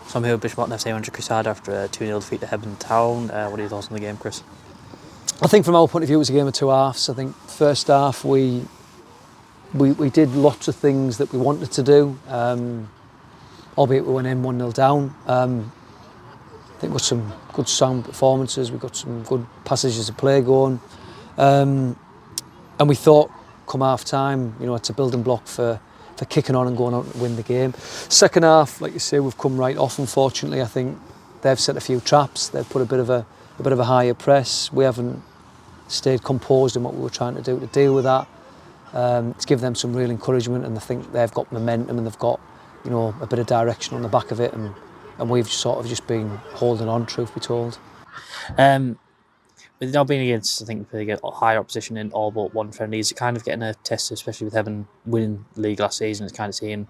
Some who Bishop FC under Chris Hard after a 2-0 defeat to Hebburn Town. What are your thoughts on the game, Chris? I think from our point of view it was a game of two halves. I think first half we did lots of things that we wanted to do, albeit we went in 1-0 down. I think we've got some good sound performances, we've got some good passages of play going, and we thought come half time, it's a building block for kicking on and going out and win the game. Second half, like you say, we've come right off. Unfortunately, I think they've set a few traps. They've put a bit of a higher press. We haven't stayed composed in what we were trying to do to deal with that. To give them some real encouragement, and I think they've got momentum and they've got a bit of direction on the back of it, and we've sort of just been holding on, truth be told. With now being against, I think, they get higher opposition in all but one friendly, is it kind of getting a test, especially with Hebburn winning the league last season? It's kind of seeing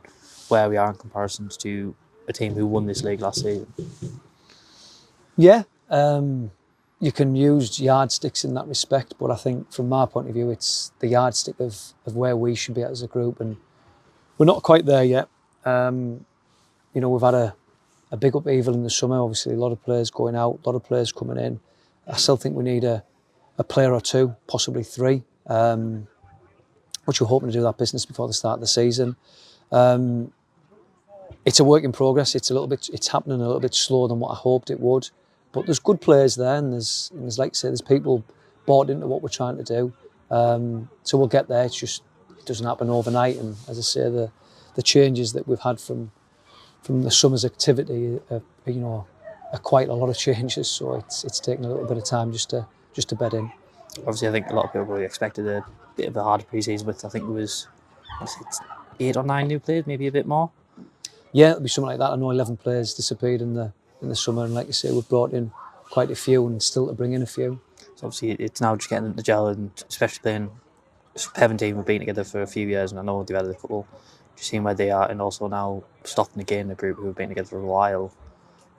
where we are in comparison to a team who won this league last season. Yeah, you can use yardsticks in that respect, but I think from my point of view, it's the yardstick of where we should be at as a group, and we're not quite there yet. We've had a big upheaval in the summer. Obviously, a lot of players going out, a lot of players coming in. I still think we need a player or two, possibly three, which we're hoping to do that business before the start of the season. It's a work in progress. It's happening a little bit slower than what I hoped it would. But there's good players there, and there's like I say, there's people bought into what we're trying to do. So we'll get there. It doesn't happen overnight. And as I say, the changes that we've had from the summer's activity are quite a lot of changes. So it's taken a little bit of time just to bed in. Obviously, I think a lot of people probably expected a bit of a harder pre-season, but I think there was 8 or 9 new players, maybe a bit more. Yeah, it'll be something like that. I know 11 players disappeared in the summer, and like you say, we've brought in quite a few, and still to bring in a few. So obviously, it's now just getting the gel, and especially playing Hebburn team have been together for a few years, and I know they've had a couple. Just seeing where they are, and also now Stockton again, the group who have been together for a while.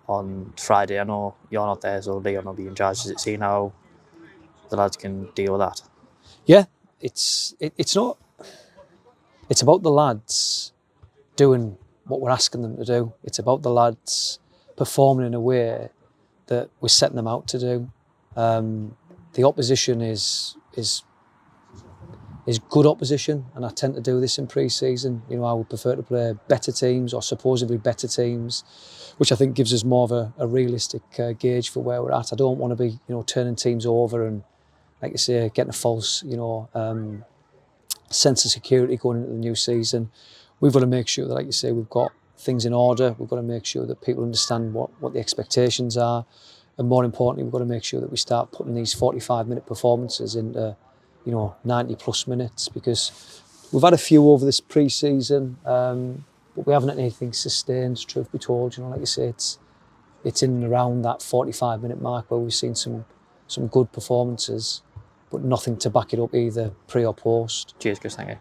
On Friday, I know you're not there, so Leon will be in charge. Does it seeing how the lads can deal with that? Yeah, it's not. It's about the lads doing what we're asking them to do. It's about the lads performing in a way that we're setting them out to do. The opposition is good opposition, and I tend to do this in pre-season. I would prefer to play better teams or supposedly better teams, which I think gives us more of a realistic gauge for where we're at. I don't want to be turning teams over and, like you say, getting a false sense of security going into the new season. We've got to make sure that, like you say, we've got things in order. We've got to make sure that people understand what the expectations are, and more importantly, we've got to make sure that we start putting these 45-minute performances into 90+ minutes, because we've had a few over this pre-season, but we haven't had anything sustained, truth be told. Like you say, it's in and around that 45-minute mark where we've seen some good performances, but nothing to back it up either pre or post. Cheers, Chris, thank you.